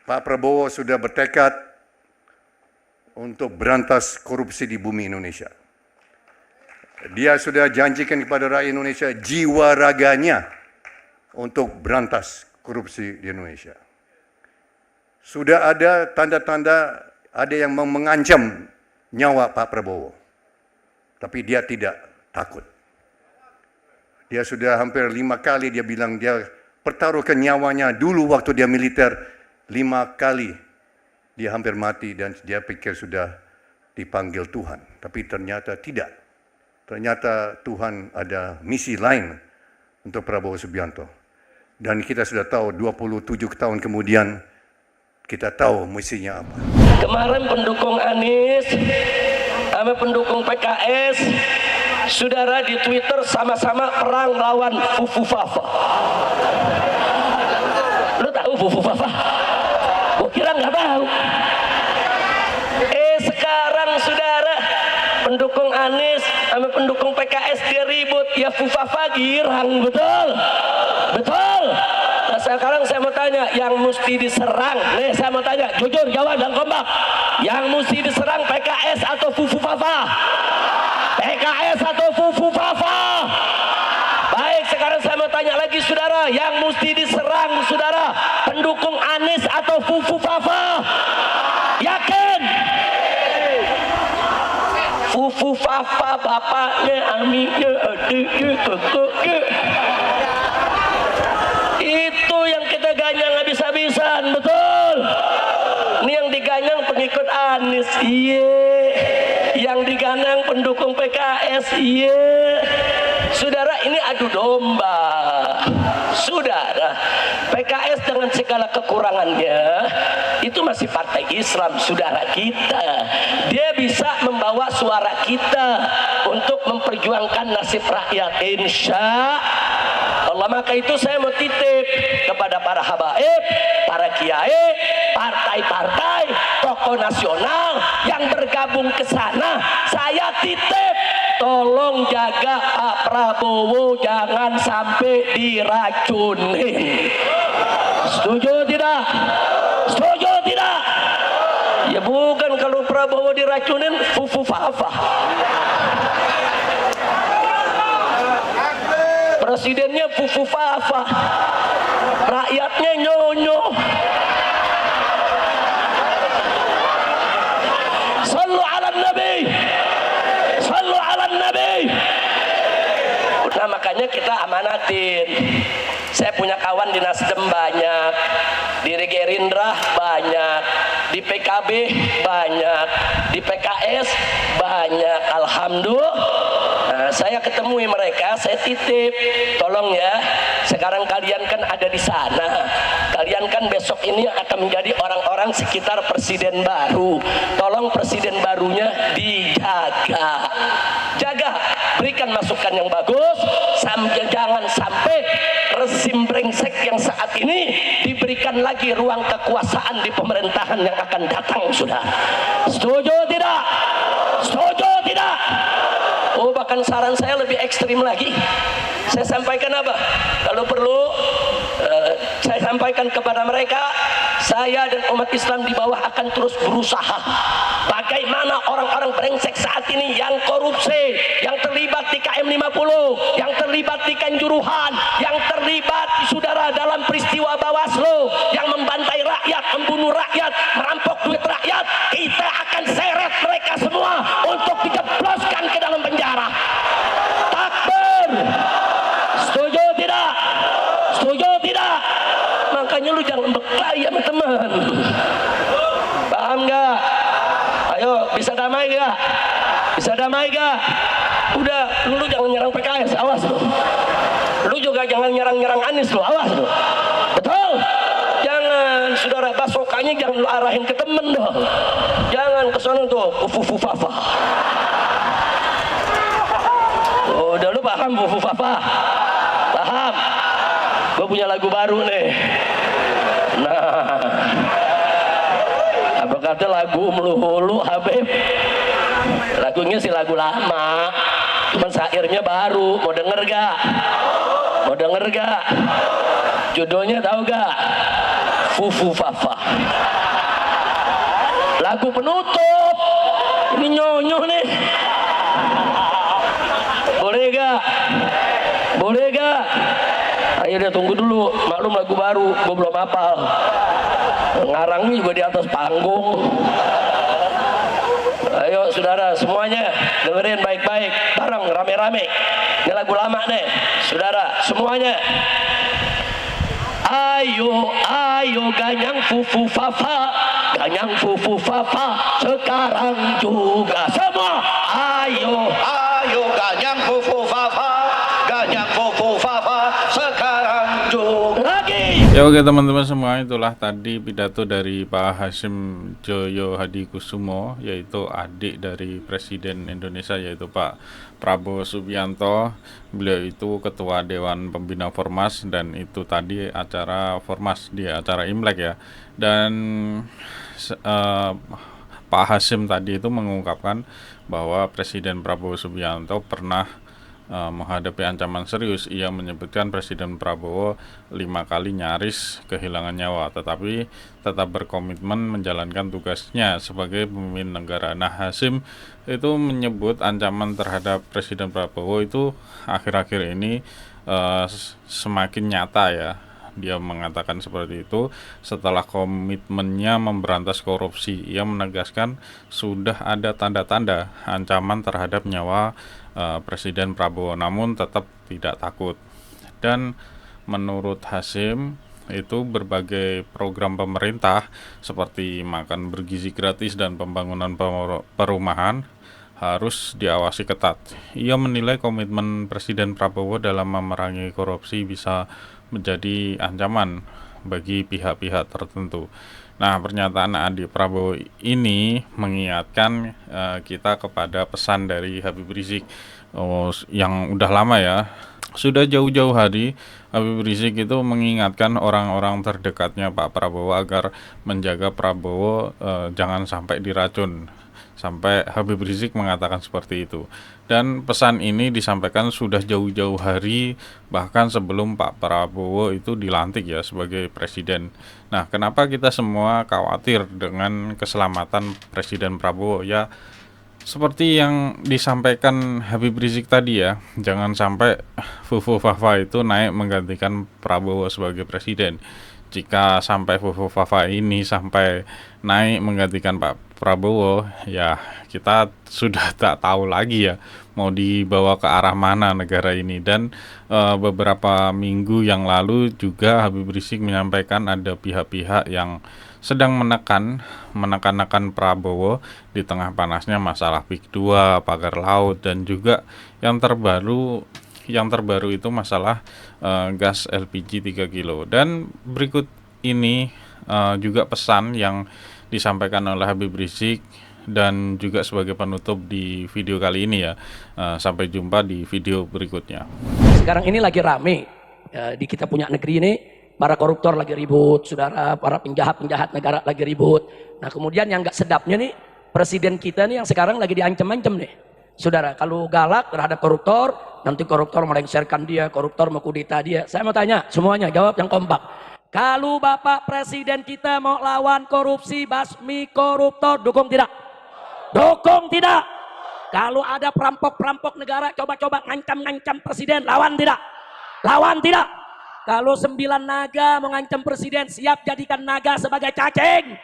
Pak Prabowo sudah bertekad untuk berantas korupsi di bumi Indonesia. Dia sudah janjikan kepada rakyat Indonesia jiwa raganya untuk berantas korupsi di Indonesia. Sudah ada tanda-tanda ada yang mengancam nyawa Pak Prabowo. Tapi dia tidak takut. Dia sudah hampir 5 kali dia bilang dia pertaruhkan nyawanya dulu waktu dia militer. 5 kali dia hampir mati dan dia pikir sudah dipanggil Tuhan. Tapi ternyata tidak. Ternyata Tuhan ada misi lain untuk Prabowo Subianto. Dan kita sudah tahu 27 tahun kemudian kita tahu misinya apa. Kemarin pendukung Anies sama pendukung PKS, saudara di Twitter sama-sama perang lawan Fufu Fafa. Lu tahu Fufu Fafa? Gua kira nggak tahu. Sekarang saudara pendukung Anies sama pendukung PKS dia ribut, ya Fufu Fafa girang, betul? Betul. Nah, sekarang saya mau tanya, yang mesti diserang, nih saya mau tanya, jujur jawab dan kompak, yang mesti diserang PKS atau Fufu Fafa? PKS atau Fufu Fafa? Baik, sekarang saya mau tanya lagi saudara, yang mesti diserang saudara, pendukung Anies atau Fufu Fafa? Yakin? Fufu Fafa bapaknya, aminnya, adiknya, kakaknya. Itu yang kita ganyang habis-habisan, betul? Ini yang diganyang pengikut Anies, iya. Yang diganyang pendukung PKS, iya. Saudara, ini adu domba. Saudara, PKS dengan segala kekurangannya itu masih partai Islam, saudara kita. Dia bisa membawa suara kita untuk memperjuangkan nasib rakyat, insya Allah. Maka itu saya mau titip kepada para habaib, para kiai, partai-partai, tokoh nasional yang bergabung ke sana. Saya titip, tolong jaga Pak Prabowo jangan sampai diracunin. Setuju tidak? Setuju tidak? Ya bukan, kalau Prabowo diracunin Fufu Fafa. Presidennya Fufu Fafa, rakyatnya nyonyo. Sallu ala Nabi, sallu ala Nabi. Nah, makanya kita amanatin. Saya punya kawan di Nasdem banyak, di Gerindra banyak, di PKB banyak, di PKS banyak. Alhamdulillah. Nah, saya ketemui mereka, saya titip, tolong ya, sekarang kalian kan ada di sana, kalian kan besok ini akan menjadi orang-orang sekitar presiden baru, tolong presiden barunya dijaga, jaga, berikan masukan yang bagus, jangan sampai rezim brengsek yang saat ini diberikan lagi ruang kekuasaan di pemerintahan yang akan datang, sudah. Setuju tidak? Setuju tidak? Oh, bahkan saran saya lebih ekstrim lagi. Saya sampaikan apa? Kalau perlu, saya sampaikan kepada mereka, saya dan umat Islam di bawah akan terus berusaha. Bagaimana orang-orang brengsek saat ini yang korupsi, yang terlibat di KM 50, yang terlibat di Kanjuruhan, yang terlibat saudara dalam peristiwa Bawaslu, yang membantai rakyat, membunuh rakyat, merampok duit rakyat, kita akan seret mereka semua untuk dijebloskan ke dalam penjara. Takbir. Setuju tidak? Setuju tidak? Makanya lu jangan berkelahi sama teman. Paham nggak? Ayo, bisa damai nggak? Bisa damai nggak? Udah, lu jangan nyerang PKS, awas lu. Lu juga jangan nyerang-nyerang Anies lu, awas lu. Betul? Jangan, saudara, basokannya jangan lu arahin ke temen dong. Jangan ke sana tuh, Fufu Fafa. Udah, lu paham Fufu Fafa? Paham? Gue punya lagu baru nih. Nah, apa kata lagu melulu Habib? Lagunya sih lagu lama, cuman syairnya baru. Mau denger gak? Mau denger gak? Judulnya tahu gak? fufu fafa. Lagu penutup. Ini nyonyoh nih. Boleh gak? Boleh gak? Ayo deh tunggu dulu, maklum lagu baru, gue belum hafal. Ngarangnya juga di atas panggung. Ayo saudara semuanya dengerin baik-baik, bareng rame-rame. Ini lagu lama nih, saudara semuanya. Ayo, ayo ganyang fufu fafa, ganyang fufu fafa, sekarang juga semua. Ayo, Ayo ganyang fufu fafa, ganyang fufu fafa, sekarang juga. lagi. Ya oke teman-teman semua, itulah tadi pidato dari Pak Hasyim Joyo Hadikusumo, yaitu adik dari Presiden Indonesia yaitu Pak Prabowo Subianto. Beliau itu Ketua Dewan Pembina Formas, dan itu tadi acara Formas di acara Imlek ya. Dan Pak Hasyim tadi itu mengungkapkan bahwa Presiden Prabowo Subianto pernah menghadapi ancaman serius. Ia menyebutkan Presiden Prabowo 5 kali nyaris kehilangan nyawa, tetapi tetap berkomitmen menjalankan tugasnya sebagai pemimpin negara. Nah, Hasyim itu menyebut ancaman terhadap Presiden Prabowo itu akhir-akhir ini semakin nyata ya. Dia mengatakan seperti itu setelah komitmennya memberantas korupsi. Ia menegaskan sudah ada tanda-tanda ancaman terhadap nyawa Presiden Prabowo, namun tetap tidak takut. Dan menurut Hasyim itu berbagai program pemerintah seperti makan bergizi gratis dan pembangunan perumahan harus diawasi ketat. Ia menilai komitmen Presiden Prabowo dalam memerangi korupsi bisa menjadi ancaman bagi pihak-pihak tertentu. Nah, pernyataan adik Prabowo ini mengingatkan kita kepada pesan dari Habib Rizik yang udah lama ya. Sudah jauh-jauh hari Habib Rizik itu mengingatkan orang-orang terdekatnya Pak Prabowo agar menjaga Prabowo jangan sampai diracun. Sampai Habib Rizik mengatakan seperti itu. Dan pesan ini disampaikan sudah jauh-jauh hari, bahkan sebelum Pak Prabowo itu dilantik ya sebagai presiden. Nah, kenapa kita semua khawatir dengan keselamatan Presiden Prabowo? Ya, seperti yang disampaikan Habib Rizik tadi ya, jangan sampai fufu fafa itu naik menggantikan Prabowo sebagai presiden. Jika sampai fufu fafa ini sampai naik menggantikan Pak Prabowo, ya kita sudah tak tahu lagi ya mau dibawa ke arah mana negara ini. Dan beberapa minggu yang lalu juga Habib Rizik menyampaikan ada pihak-pihak yang sedang menekan Prabowo di tengah panasnya masalah PIK 2, pagar laut, dan juga yang terbaru itu masalah gas LPG 3 kilo. Dan berikut ini juga pesan yang disampaikan oleh Habib Rizik dan juga sebagai penutup di video kali ini ya. Sampai jumpa di video berikutnya. Sekarang ini lagi rame di kita punya negeri ini, para koruptor lagi ribut, saudara, para penjahat-penjahat negara lagi ribut. Nah, kemudian yang nggak sedapnya nih, presiden kita nih yang sekarang lagi diancam-ancam nih. Saudara, kalau galak terhadap koruptor, nanti koruptor melengsarkan dia, koruptor mau kudeta dia. Saya mau tanya, semuanya jawab yang kompak. Kalau Bapak Presiden kita mau lawan korupsi, basmi koruptor, dukung tidak? Dukung tidak? Kalau ada perampok-perampok negara coba-coba ngancam-ngancam presiden, lawan tidak? Lawan tidak? Kalau 9 naga mengancam presiden, siap jadikan naga sebagai cacing?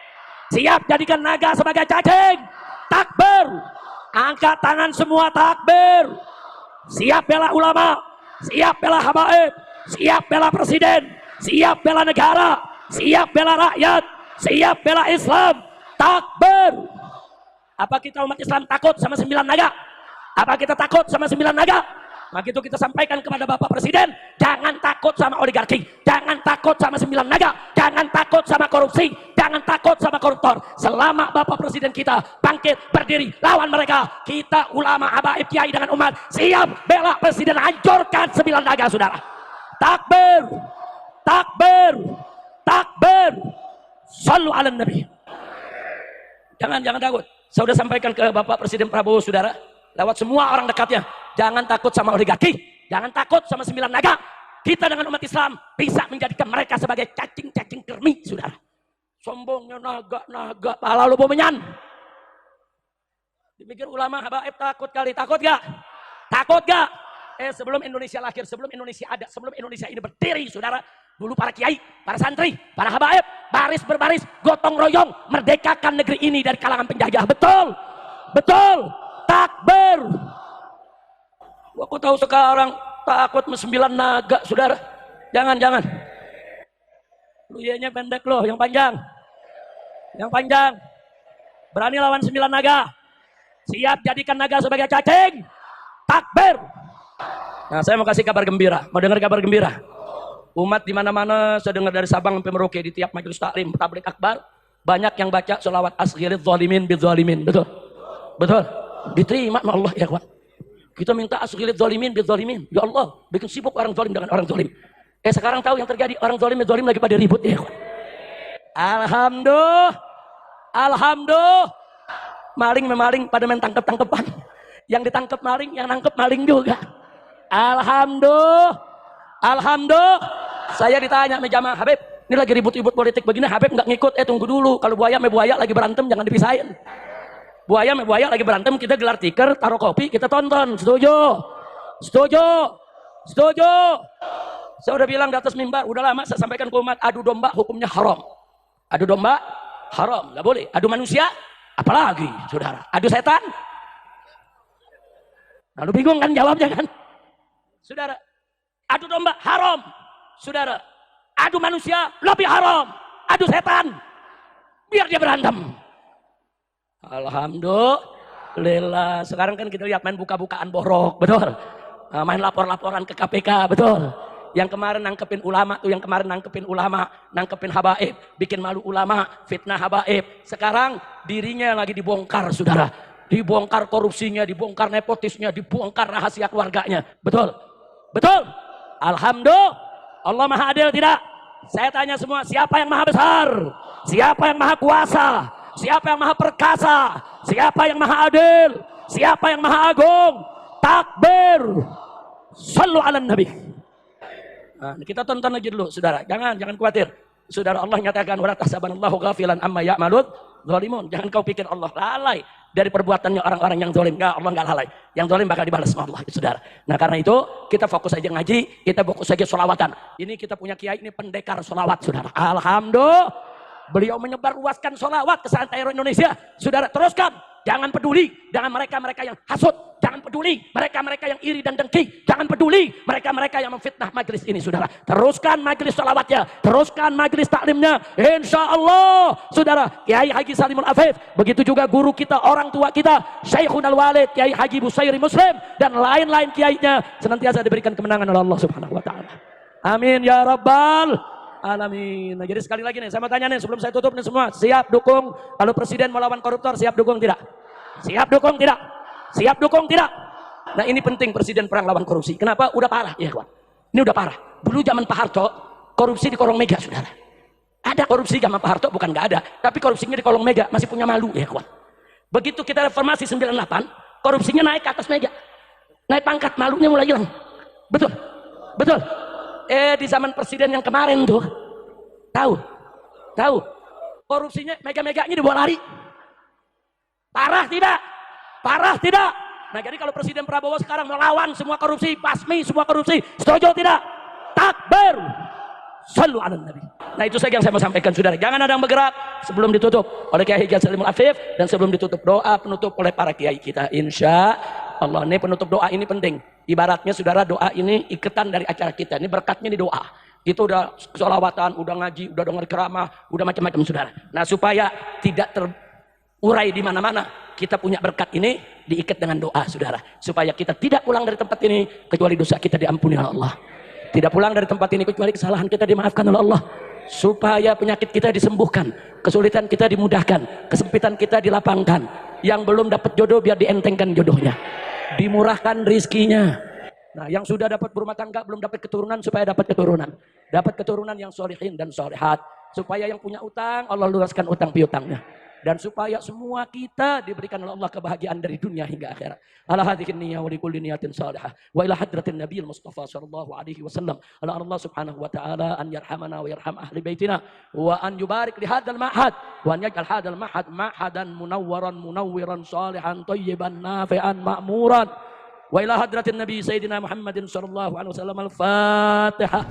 Siap jadikan naga sebagai cacing? Takbir! Angkat tangan semua, takbir! Siap bela ulama, siap bela habaib, siap bela presiden, siap bela negara, siap bela rakyat, siap bela Islam. Takbir! Apa kita umat Islam takut sama 9 naga? Apa kita takut sama 9 naga? Maka itu kita sampaikan kepada Bapak Presiden, jangan takut sama oligarki, jangan takut sama 9 naga, jangan takut sama korupsi, jangan takut sama koruptor. Selama Bapak Presiden kita bangkit, berdiri, lawan mereka, kita ulama, habaib, kiai dengan umat, siap bela Presiden, hancurkan 9 naga, saudara. Takbir! Takbir! Takbir! Sallu ala Nabi. Jangan takut. Saya sudah sampaikan ke Bapak Presiden Prabowo, saudara, lewat semua orang dekatnya, jangan takut sama oligarki, jangan takut sama 9 naga. Kita dengan umat Islam bisa menjadikan mereka sebagai cacing-cacing kermi, saudara. Sombongnya naga, pala lu bomenyan. Dipikir ulama habaib takut kali, takut gak? Takut gak? Sebelum Indonesia lahir, sebelum Indonesia ada, sebelum Indonesia ini berdiri, saudara, dulu para kiai, para santri, para habaib, baris berbaris, gotong royong, merdekakan negeri ini dari kalangan penjajah. Betul, betul, takbir. Aku tahu sekarang takut 9 naga, saudara. Jangan. Lu nya pendek loh, yang panjang. Yang panjang. Berani lawan 9 naga. Siap jadikan naga sebagai cacing. Takbir. Nah, saya mau kasih kabar gembira. Mau dengar kabar gembira? Umat di mana-mana, saya dengar dari Sabang sampai Merauke di tiap majelis taklim, tabligh akbar, banyak yang baca selawat asghilidz zalimin bidzalimin. Betul? Betul? Diterima sama Allah ya kawan. Kita minta asghilidz zalimin bidzalimin. Ya Allah, bikin sibuk orang zalim dengan orang zalim. Sekarang tahu yang terjadi, orang zalim dan zalim lagi pada ribut ya kawan. Alhamdulillah. Maling memaling pada main tangkep-tangkepan. Yang ditangkep maling, yang nangkep maling juga. Alhamdulillah. Saya ditanya sama jamaah, Habib, ini lagi ribut-ribut politik begini, Habib nggak ngikut. Tunggu dulu, kalau buaya sama buaya lagi berantem jangan dipisahin. Buaya sama buaya lagi berantem, kita gelar tikar, taruh kopi, kita tonton. Setuju? Saya udah bilang di atas mimbar, udah lama saya sampaikan ke umat, adu domba hukumnya haram. Adu domba haram, nggak boleh. Adu manusia, apalagi, saudara. Adu setan. Lalu bingung kan jawabnya kan? Saudara, adu domba haram. Saudara, adu manusia lebih haram. Adu setan, biar dia berantem. Alhamdulillah. Sekarang kan kita lihat main buka-bukaan borok, betul? Main lapor-laporan ke KPK, betul? Yang kemarin nangkepin ulama, nangkepin habaib, bikin malu ulama, fitnah habaib. Sekarang dirinya lagi dibongkar, saudara. Dibongkar korupsinya, dibongkar nepotisnya, dibongkar rahasia keluarganya. Betul? Betul? Alhamdulillah. Allah maha adil tidak? Saya tanya semua, siapa yang maha besar? Siapa yang maha kuasa? Siapa yang maha perkasa? Siapa yang maha adil? Siapa yang maha agung? Takbir. Sallu ala nabi. Nah, kita tonton aja dulu, saudara. Jangan khawatir. Saudara, Allah nyatakan wala tahsabanallahu ghafilan amma ya'malun zalimun. Jangan kau pikir Allah lalai dari perbuatannya orang-orang yang zalim. Enggak, Allah enggak lalai. Yang zalim bakal dibalas sama Allah, saudara. Nah, karena itu kita fokus aja ngaji, kita fokus aja sholawatan. Ini kita punya kiai ini pendekar sholawat, saudara. Alhamdulillah. Beliau menyebar luaskan sholawat ke seantero Indonesia. Saudara, teruskan. Jangan peduli dengan mereka-mereka yang hasut. Jangan peduli mereka-mereka yang iri dan dengki. Jangan peduli mereka-mereka yang memfitnah majelis ini, saudara. Teruskan majelis sholawatnya. Teruskan majelis taklimnya. Insya Allah, saudara, Kiai Haji Salimul Afif. Begitu juga guru kita, orang tua kita, Syekhun Al-Walid, Kiai Haji Busairi Muslim. Dan lain-lain kiainya. Senantiasa diberikan kemenangan oleh Allah subhanahu wa ta'ala. Amin ya Rabbal alamin. Nah, jadi sekali lagi nih, saya mau tanya nih sebelum saya tutup nih semua, siap dukung kalau presiden melawan koruptor, siap dukung tidak? Siap dukung tidak? Siap dukung tidak? Nah, ini penting presiden perang lawan korupsi. Kenapa? Udah parah ya kawan. Ini udah parah. Dulu zaman Pak Harto, korupsi di kolong meja, saudara. Ada korupsi zaman Pak Harto, bukan nggak ada, tapi korupsinya di kolong meja, masih punya malu ya kawan. Begitu kita reformasi 98, korupsinya naik ke atas meja, naik pangkat, malunya mulai hilang. Betul? Betul? Di zaman presiden yang kemarin tuh, tahu, korupsinya mega-meganya dibawa lari. Parah tidak? Parah tidak? Nah, jadi kalau Presiden Prabowo sekarang melawan semua korupsi, basmi semua korupsi, setuju tidak? Takbir. Sallu ala nabi. Nah, itu saja yang saya mau sampaikan, saudara. Jangan ada yang bergerak sebelum ditutup oleh Kiai Haji Salimul Afif dan sebelum ditutup doa penutup oleh para kiai kita. Insya Allah, ini penutup doa ini penting. Ibaratnya, saudara, doa ini iketan dari acara kita. Ini berkatnya di doa. Itu udah sholawatan, udah ngaji, udah dengar ceramah, udah macam-macam, saudara. Nah, supaya tidak terurai di mana-mana, kita punya berkat ini diikat dengan doa, saudara. Supaya kita tidak pulang dari tempat ini kecuali dosa kita diampuni oleh Allah. Tidak pulang dari tempat ini kecuali kesalahan kita dimaafkan oleh Allah. Supaya penyakit kita disembuhkan, kesulitan kita dimudahkan, kesempitan kita dilapangkan. Yang belum dapat jodoh biar dientengkan jodohnya, dimurahkan rizkinya. Nah, yang sudah dapat berumah tangga belum dapat keturunan supaya dapat keturunan yang solihin dan solihat. Supaya yang punya utang Allah luaskan utang piutangnya. dan supaya semua kita diberikan oleh Allah kebahagiaan dari dunia hingga akhirat. Ala hadhihi niyyah wa likulli niyatin salihah wa ila hadratin nabiyil mustafa sallallahu alaihi wasallam. Ala Allah subhanahu wa ta'ala an yarhamana wa yarham ahli baitina wa an yubarik li hadzal ma'had wa an yaj'al hadzal ma'had ma'hadan munawwaran munawwiran salihan thayyiban nafi'an ma'muran. Wa ila hadratin nabi sayyidina Muhammadin sallallahu alaihi wasallam. Al-Fatihah.